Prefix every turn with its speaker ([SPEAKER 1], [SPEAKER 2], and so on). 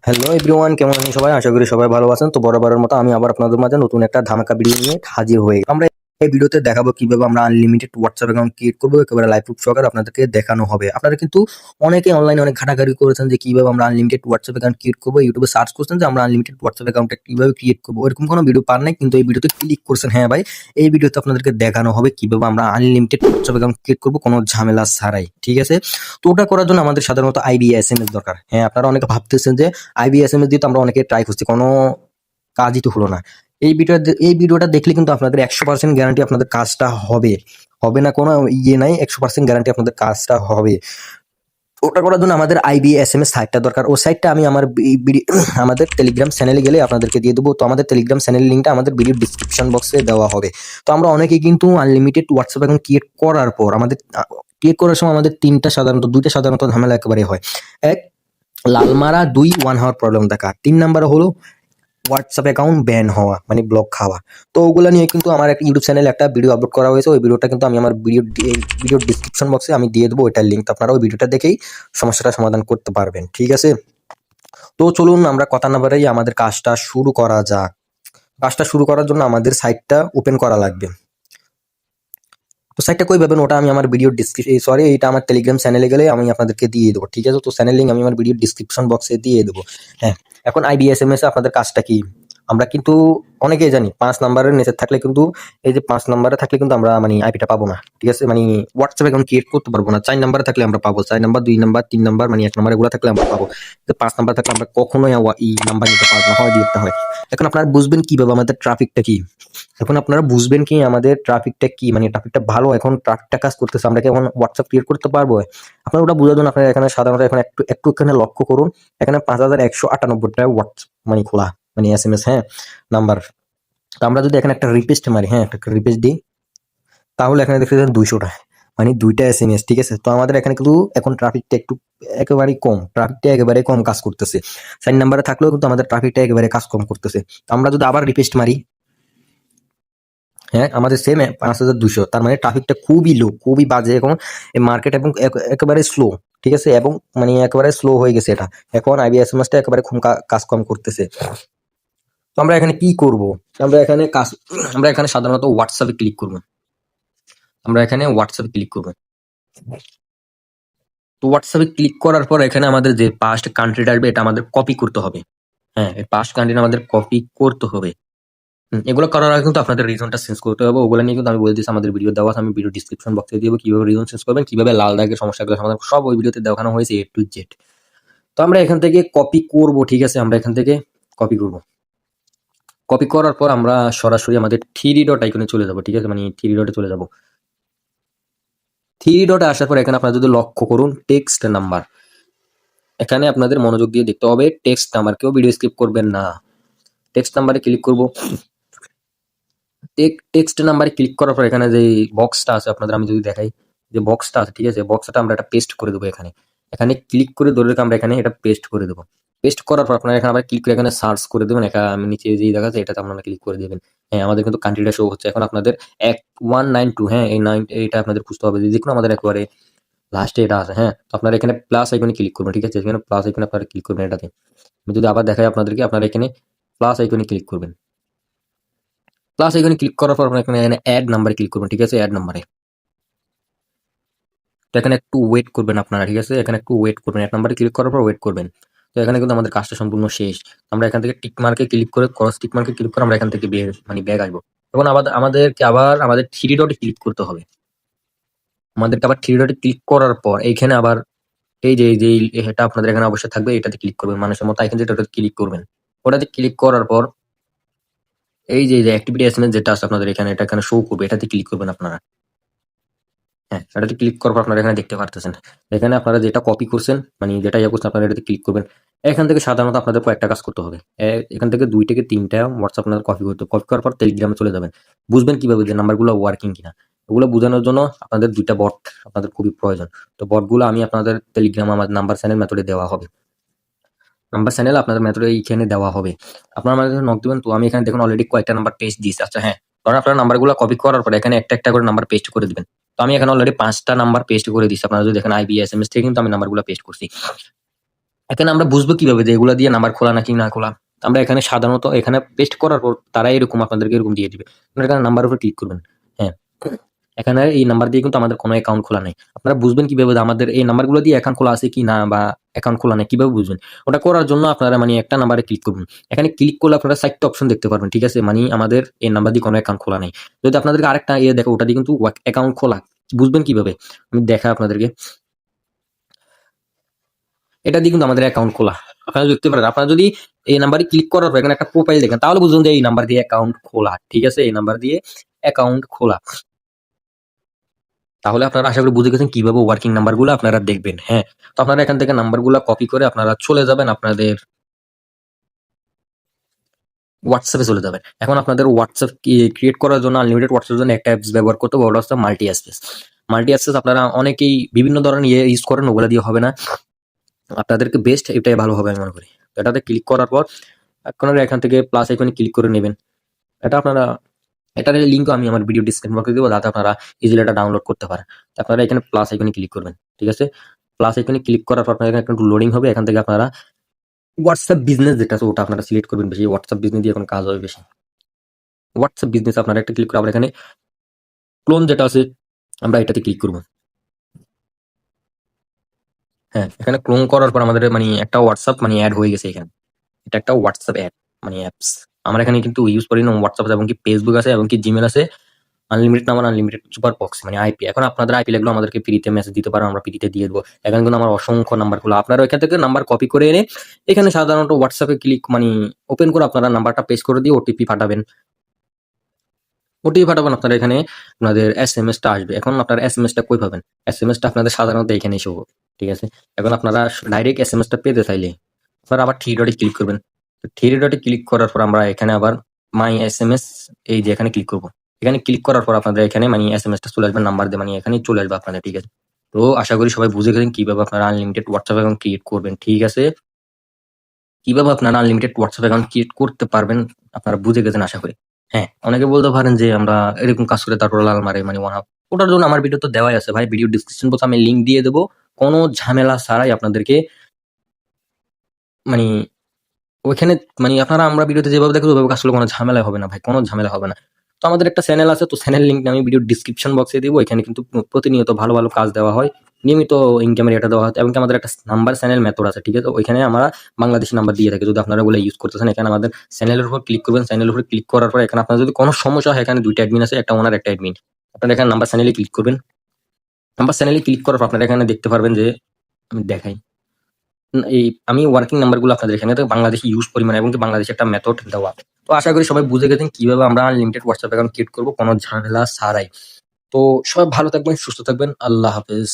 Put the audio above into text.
[SPEAKER 1] Hello everyone, কেমন আছেন সবাই? আশা করি সবাই ভালো আছেন। তো বরাবরের মতো আমি আবার আপনাদের মাঝে নতুন একটা ধামাকা ভিডিও নিয়ে হাজির হয়ে আমরা এই ভিডিওতে দেখাবো কিভাবে আমরা আনলিমিটেড হোয়াটসঅ্যাপ অ্যাকাউন্ট ক্রিয়েট করবো। একেবারে লাইভ প্রুফ সহকারে আপনাদেরকে দেখানো হবে। আপনারা কিন্তু অনেকে অনলাইনে অনেক ঘাটাঘাটি করেছেন যে কিভাবে আমরা আনলিমিটেড হোয়াটসঅ্যাপ অ্যাকাউন্ট ক্রিয়েট করবো। ইউটিউবে সার্চ করছেন যে আমরা আনলিমিটেড হোয়াটসঅ্যাপ অ্যাকাউন্টটা কিভাবে ক্রিয়েট করবো। এরকম কোনো ভিডিও পান নাই, কিন্তু এই ভিডিওতে ক্লিক করছেন। হ্যাঁ ভাই, এই ভিডিওতে আপনাদেরকে দেখানো হবে কিভাবে আমরা আনলিমিটেড হোয়াটসঅ্যাপ অ্যাকাউন্ট ক্রিয়েট করবো কোনো ঝামেলা ছাড়াই। ঠিক আছে? তো ওটা করার জন্য আমাদের সাধারণত IBSMS দরকার। হ্যাঁ, আপনারা অনেকে ভাবতেছেন যে IBSMS দিয়ে তো আমরা অনেকে ট্রাই করছি, কোনো কাজই তো হলো না। এই ভিডিওটা দেখলে কিন্তু আপনাদের 100% গ্যারান্টি আপনাদের কাজটা হবে। হবে না কোনো ইয়ে নাই, 100% গ্যারান্টি আপনাদের কাজটা হবে। ওটা করার জন্য আমাদের IBSMS সাইটটা দরকার। ও সাইটটা আমি আমার আমাদের টেলিগ্রাম চ্যানেলে গেলে আপনাদেরকে দিয়ে দেবো। তো আমাদের টেলিগ্রাম চ্যানেলের লিঙ্কটা আমাদের ভিডিও ডিসক্রিপশন বক্সে দেওয়া হবে। তো আমরা অনেকেই কিন্তু আনলিমিটেড হোয়াটসঅ্যাপ অ্যাকাউন্ট ক্রিয়েট করার পর আমাদের ক্রিয়েট করার সময় আমাদের দুইটা সাধারণত ঝামেলা একেবারে হয়। এক, লালমারা, 2 ওয়ান হওয়ার প্রবলেম দেখা। 3 নাম্বারে হলো হোয়াটসঅ্যাপ অ্যাকাউন্ট ব্যান হওয়া, মানে ব্লক খাওয়া। তো ওগুলো নিয়ে কিন্তু আমার একটা ইউটিউব চ্যানেলে একটা ভিডিও আপলোড করা হয়েছে। ওই ভিডিওটা কিন্তু আমি আমার ভিডিও ডিসক্রিপশন বক্সে আমি দিয়ে দেবো ওইটার লিঙ্ক। আপনারা ওই ভিডিওটা দেখেই সমস্যাটা সমাধান করতে পারবেন। ঠিক আছে? তো চলুন আমরা কথা না বাড়াই আমাদের কাজটা শুরু করা যাক। কাজটা শুরু করার জন্য আমাদের সাইটটা ওপেন করা লাগবে। তো সাইটটা কই পাবেন ওটা আমি আমার ভিডিও এটা আমার টেলিগ্রাম চ্যানেলে গেলে আমি আপনাদেরকে দিয়ে দেবো। ঠিক আছে? তো চ্যানেল লিঙ্ক আমি আমার ভিডিও ডিসক্রিপশন বক্সে দিয়ে দেবো। হ্যাঁ, এখন IBSMS এ আপনাদের কাজটা কি? আমরা কিন্তু অনেকেই জানি 5 নাম্বারের নিচে থাকলে কিন্তু, এই যে 5 নাম্বারে থাকলে কিন্তু আমরা মানে আইপিটা পাবো না। ঠিক আছে? মানে হোয়াটসঅ্যাপ অ্যাকাউন্ট ক্রিয়েট করতে পারবো না। 4 নাম্বারে থাকলে আমরা পাবো। 4 নাম্বার, 2 নাম্বার, 3 নাম্বার, মানে 1 নাম্বার এগুলো থাকলে আমরা পাবো। 5 নাম্বার থাকলে আমরা কখনোই এই নাম্বার নিতে পারবো না, হয় দিতে হয়। এখন আপনারা বুঝবেন কিভাবে আমাদের ট্রাফিকটা কি। এখন আপনারা বুঝবেন কি আমাদের ট্রাফিকটা কি, মানে ট্রাফিকটা ভালো, এখন ট্রাফিকটা কাজ করতেছে, আমরা কি এখন হোয়াটসঅ্যাপ ক্রিয়েট করতে পারবো? আপনারা ওটা বোঝার জন্য আপনারা এখানে সাধারণত এখানে একটু এখানে লক্ষ্য করুন। এখানে 5198টা হোয়াটসঅ্যাপ মানে খোলা, মানে SMS, হ্যাঁ, নাম্বার। তো আমরা যদি এখানে একটা রিকোয়েস্ট মারি, হ্যাঁ, একটা রিকোয়েস্ট দিই, তাহলে এখানে দেখতে পাচ্ছেন 200টা, মানে 2টা SMS। ঠিক আছে? তো আমাদের এখানে কিন্তু এখন ট্রাফিকটা একটু একেবারেই কম, ট্রাফিকটা একেবারে কম কাজ করতেছে। 4 নাম্বারে থাকলেও কিন্তু আমাদের ট্রাফিকটা একেবারে কাজ কম করতেছে। তো আমরা যদি আবার রিকোয়েস্ট মারি, হ্যাঁ, আমাদের সেম 5200, তার মানে ট্রাফিকটা খুবই লো, খুবই বাজে এখন এই মার্কেট, এবং একেবারে স্লো। ঠিক আছে? এবং মানে একেবারে স্লো হয়ে গেছে এটা। এখন IBSMS টা একেবারে কাজ কম করতেছে। তো আমরা এখানে কি করব? আমরা এখানে সাধারণত হোয়াটসঅ্যাপে ক্লিক করব। আমরা এখানে হোয়াটসঅ্যাপে ক্লিক করব। তো হোয়াটসঅ্যাপে ক্লিক করার পর এখানে আমাদের যে পাস্ট কান্ট্রিটা আসবে এটা আমাদের কপি করতে হবে। হ্যাঁ, এই পাস্ট কান্ট্রিটা আমাদের কপি করতে হবে। এগুলো করার আগে কিন্তু আপনাদের রিজনটা চেঞ্জ করতে হবে। ওগুলো নিয়ে কিন্তু আমি বলে দিচ্ছি, আমাদের ভিডিও দেওয়া আছে, আমি ভিডিও ডিসক্রিপশন বক্সে দিয়ে দেবো কিভাবে রিজন চেঞ্জ করবেন, কিভাবে লাল দাগের সমস্যাগুলো সমাধান, সব ওই ভিডিওতে দেখানো হয়েছে A to Z। তো আমরা এখান থেকে কপি করব। ঠিক আছে? আমরা এখান থেকে কপি করব। কপি করার পর আমরা সরাসরি আমাদের 3 ডট আইকনে চলে যাব। ঠিক আছে? মানে 3 ডটে চলে যাব। 3 ডটে আসার পর এখানে আপনারা যদি লক্ষ্য করুন টেক্সট নাম্বার, এখানে আপনাদের মনোযোগ দিয়ে দেখতে হবে টেক্সট নাম্বার, কেউ ভিডিও স্কিপ করবেন না। টেক্সট নাম্বারে ক্লিক করব। টেক্সট নাম্বারে ক্লিক করার পর এখানে যে বক্সটা আছে আপনাদের আমি যদি দেখাই, যে বক্সটা আছে, ঠিক আছে, বক্সটা আমরা এটা পেস্ট করে দেবো। এখানে এখানে ক্লিক করে ধরে রেখে আমরা এখানে এটা পেস্ট করে দেবো। পেস্ট করার পর আপনারা এখানে আবার ক্লিক করে এখানে সার্চ করে দেবেন। আমি নিচে যেই দেখা আছে এটাতে আপনারা ক্লিক করে দেবেন। হ্যাঁ, আমাদের কিন্তু কান্ট্রিটা শো হচ্ছে। এখন আপনাদের 192, হ্যাঁ, এই 9 এইটা আপনাদের খুঁজতে হবে। দেখুন আমাদের একেবারে লাস্টে এটা আছে। হ্যাঁ, তো আপনারা এখানে প্লাস আইকনে ক্লিক করবেন। ঠিক আছে? এখানে প্লাস আইকনে আপনারা ক্লিক করবেন এটাতে। আমি যদি আবার দেখাই আপনাদেরকে, আপনারা এখানে প্লাস আইকনে ক্লিক করবেন। প্লাস আইকনে ক্লিক করার পর আপনারা এখানে অ্যাড নাম্বারে ক্লিক করবেন। ঠিক আছে? অ্যাড নাম্বারে তো এখানে একটু ওয়েট করবেন আপনারা। ঠিক আছে? এখানে একটু ওয়েট করবেন, এক নাম্বারে ক্লিক করার পর ওয়েট করবেন। তো এখানে কিন্তু আমাদের কাজটা সম্পূর্ণ শেষ। আমরা এখান থেকে টিক মার্কে ক্লিক করে, ক্রস টিক মার্কে ক্লিক করে আমরা এখান থেকে ব্যাগ আসবো। এখন আমাদেরকে আবার আমাদের 3 ডটে ক্লিক করতে হবে। আমাদেরকে আবার 3 ডটে ক্লিক করার পর এইখানে আবার এই যে এটা আপনাদের এখানে অবশ্যই থাকবে, এটাতে ক্লিক করবেন। মানুষের মতো আইকন যেটা, ওটাতে ক্লিক করবেন। ওটাতে ক্লিক করার পর এই যে অ্যাক্টিভিটি এসএমএস যেটা আছে আপনাদের এখানে, এটা এখানে শো করবে, এটাতে ক্লিক করবেন আপনারা। হ্যাঁ, এটাতে ক্লিক করার পর আপনারা এখানে দেখতে পারতেছেন। এখানে আপনারা যেটা কপি করছেন, মানে যেটা ইয়ে করছেন, আপনারা এটাতে ক্লিক করবেন। এখান থেকে সাধারণত আপনাদের কয়েকটা কাজ করতে হবে। এখান থেকে 2 থেকে 3টা হোয়াটসঅ্যাপ আপনাদের কপি করতে হবে। কপি করার পর টেলিগ্রামে চলে যাবেন। বুঝবেন কিভাবে যে নাম্বারগুলো ওয়ার্কিং কিনা। ওগুলো বোঝানোর জন্য আপনাদের 2টা বট আপনাদের খুবই প্রয়োজন। তো বটগুলো আমি আপনাদের টেলিগ্রাম আমার নাম্বার চ্যানেল মেথডে দেওয়া হবে। নাম্বার চ্যানেল আপনাদের মেথডে এইখানে দেওয়া হবে। আপনারা আমাদের নক দিবেন। তো আমি এখানে দেখুন অলরেডি কয়েকটা নাম্বার পেস্ট দিয়েছি। আচ্ছা, হ্যাঁ, ধরেন আপনারা নাম্বারগুলো কপি করার পরে এখানে একটা করে নাম্বার পেস্ট করে দিবেন। তো আমি এখানে অলরেডি 5টা নাম্বার পেস্ট করে দিচ্ছি। আপনারা যদি দেখেন IBSMS থেকে কিন্তু আমি নাম্বারগুলো পেস্ট করছি। এখানে আমরা বুঝবো কিভাবে যে এগুলা দিয়ে নাম্বার খোলা নাকি না খোলা? আমরা এখানে সাধারণত এখানে পেস্ট করার পর তারা এরকম আপনাদেরকে এরকম দিয়ে দিবে। আপনারা এখানে নাম্বারের উপর ক্লিক করবেন। হ্যাঁ, এখানে এই নাম্বার দিয়ে কিন্তু আমাদের কোনো অ্যাকাউন্ট খোলা নাই। আপনারা বুঝবেন কিভাবে যে আমাদের এই নাম্বারগুলো দিয়ে অ্যাকাউন্ট খোলা আছে কি না বা অ্যাকাউন্ট খোলা নাই কিভাবে বুঝবেন? ওটা করার জন্য আপনারা মানে একটা নাম্বারে ক্লিক করবেন। এখানে ক্লিক করলে আপনারা ৪ টা অপশন দেখতে পারবেন। ঠিক আছে? মানি আমাদের এই নাম্বার দিয়ে কোনো অ্যাকাউন্ট খোলা নাই। যদি আপনাদেরকে আরেকটা দেখো ওটা দিয়ে কিন্তু অ্যাকাউন্ট খোলা। বুঝবেন কিভাবে? আমি দেখাই আপনাদেরকে। এটা দিয়ে কিন্তু আমাদের অ্যাকাউন্ট খোলা। আপনারা দেখতে পারেন। আপনারা যদি এই নাম্বারে ক্লিক করার পর এখানে একটা প্রোফাইল দেখেন তাহলে বুঝবেন যে এই নাম্বার দিয়ে অ্যাকাউন্ট খোলা। ঠিক আছে? এই নাম্বার দিয়ে অ্যাকাউন্ট খোলা। তাহলে আপনারা আশা করি বুঝে গেছেন কিভাবে ওয়ার্কিং নাম্বারগুলো আপনারা দেখবেন। হ্যাঁ? তো আপনারা এখান থেকে নাম্বারগুলা কপি করে আপনারা চলে যাবেন আপনাদের WhatsApp এ চলে যাবেন। এখন আপনাদের WhatsApp ক্রিয়েট করার জন্য আনলিমিটেড WhatsApp এর জন্য একটা অ্যাপস ব্যবহার করতে হবে ওটা হচ্ছে মাল্টি অ্যাক্সেস। মাল্টি অ্যাক্সেস আপনারা অনেকেই বিভিন্ন ধরনের ইউজ করেন ওগুলা দিয়ে হবে না। আপনাদেরকে বেস্ট এটাই ভালো হবে আমি মনে করি। তো এটাতে ক্লিক করার পর আপনারা এখান থেকে প্লাস আইকনে ক্লিক করে নেবেন। এটা আপনারা এটার লিঙ্কও আমি আমার ভিডিও ডেসক্রিপশন বক্সে দিব যাতে আপনারা ইজিলি এটা ডাউনলোড করতে পারেন। তো আপনারা এখানে প্লাস আইকনে ক্লিক করবেন। ঠিক আছে? প্লাস আইকনে ক্লিক করার পর আপনার এখানে একটু লোডিং হবে। এখান থেকে আপনারা WhatsApp বিজনেস যেটা আছে ওটা আপনারা সিলেক্ট করবেন বেশি। WhatsApp বিজনেস দিয়ে এখন কাজ হবে বেশি। WhatsApp বিজনেস আপনারা একটা ক্লিক করে আবার এখানে ক্লোন যেটা আছে আমরা এটাতে ক্লিক করব। হ্যাঁ, এখানে ক্লোন করার পর আমাদের মানে একটা WhatsApp মানে এড হয়ে গেছে এখানে। এটা একটা WhatsApp অ্যাপ মানে অ্যাপস। আমরা এখানে কিন্তু ইউজ করি না WhatsApp এবং কি Facebook আছে এবং কি Gmail আছে। Unlimited number unlimited super box মানে আইপি। এখন আপনাদের আইপি লাগলেও আমাদেরকে ফ্রিতে মেসেজ দিতে পারেন আমরা ফ্রিতে দিয়ে দেবো। এখানে কিন্তু আমার অসংখ্য নাম্বারগুলো আপনারা এখান থেকে নাম্বার কপি করে এনে এখানে সাধারণত WhatsApp এ ক্লিক মানে ওপেন করে আপনারা নাম্বারটা পেস্ট করে দিয়ে ওটিপি পাঠাবেন। ওটিপি পাঠাবেন আপনারা এখানে আপনাদের এসএমএসটা আসবে। এখন আপনারা এসএমএসটা কই পাবেন? এসএমএসটা আপনাদের সাধারণত এখানেই শো হবে। ঠিক আছে? এখন আপনারা ডাইরেক্ট এসএমএসটা পেতে চাইলে আপনারা আবার থ্রি ডটে ক্লিক করবেন। থ্রি ডটে ক্লিক করার পর আমরা এখানে আবার মাই এসএমএস এই যে এখানে ক্লিক করব। এখানে ক্লিক করার পর আপনাদের এখানে মানে এসএমএসটা চলে আসবে নাম্বার দিয়ে মানে এখানেই চলে আসবে আপনাদের। ঠিক আছে? তো আশা করি সবাই বুঝে গেছেন কিভাবে আপনারা আনলিমিটেড WhatsApp অ্যাকাউন্ট ক্রিয়েট করবেন। ঠিক আছে? কিভাবে আপনারা আনলিমিটেড WhatsApp অ্যাকাউন্ট ক্রিয়েট করতে পারবেন আপনারা বুঝে গেছেন আশা করি। হ্যাঁ, অনেকে বলতে পারেন যে আমরা এরকম কাজ করে তারপর লাল মারে মানে ওয়ান আপ। ওটার জন্য আমার ভিডিও তো দেওয়াই আছে ভাই। ভিডিও ডেসক্রিপশন বক্সে আমি লিংক দিয়ে দেব। কোনো ঝামেলা ছাড়াই আপনাদেরকে মানি ওইখানে মানে আপনারা আমরা ভিডিওতে যেভাবে দেখেন ওইভাবে কাজ করলে কোনো ঝামেলা হবে না ভাই। কোনো ঝামেলা হবে না। তো আমাদের একটা চ্যানেল আছে। তো চ্যানেল লিংকটা আমি ভিডিও ডেসক্রিপশন বক্সে দিব। এখানে কিন্তু প্রতিনিয়ত ভালো, ভালো কাজ দেওয়া হয়। নিয়মিত ইনকামের এটা দেওয়া হয় এবং কি আমাদের একটা নাম্বার চ্যানেল মেথড আছে। ঠিক আছে? ওইখানে আমরা বাংলাদেশী নাম্বার দিয়ে থাকি। যদি আপনারা ওগুলো ইউজ করতেছেন এখানে আমাদের চ্যানেলের উপর ক্লিক করবেন। চ্যানেলের উপর ক্লিক করার পর এখানে আপনার যদি কোনো সমস্যা হয় এখানে ২ টা অ্যাডমিন আছে। একটা ওনার একটা অ্যাডমিন। আপনারা এখানে নাম্বার চ্যানেলে ক্লিক করবেন। নাম্বার চ্যানেলে ক্লিক করার পর আপনারা এখানে দেখতে পারবেন যে আমি দেখাই। এই আমি ওয়ার্কিং নাম্বারগুলো আপনাদের এখানে বাংলাদেশে ইউজ পরিমাণ এবং কি বাংলাদেশে একটা মেথড দেওয়া। তো আশা করি সবাই বুঝে গেছেন কিভাবে আমরা আনলিমিটেড WhatsApp অ্যাকাউন্ট ক্রিয়েট করব কোনো ঝামেলা ছাড়াই। তো সবাই ভালো থাকবেন, সুস্থ থাকবেন। আল্লাহ হাফেজ।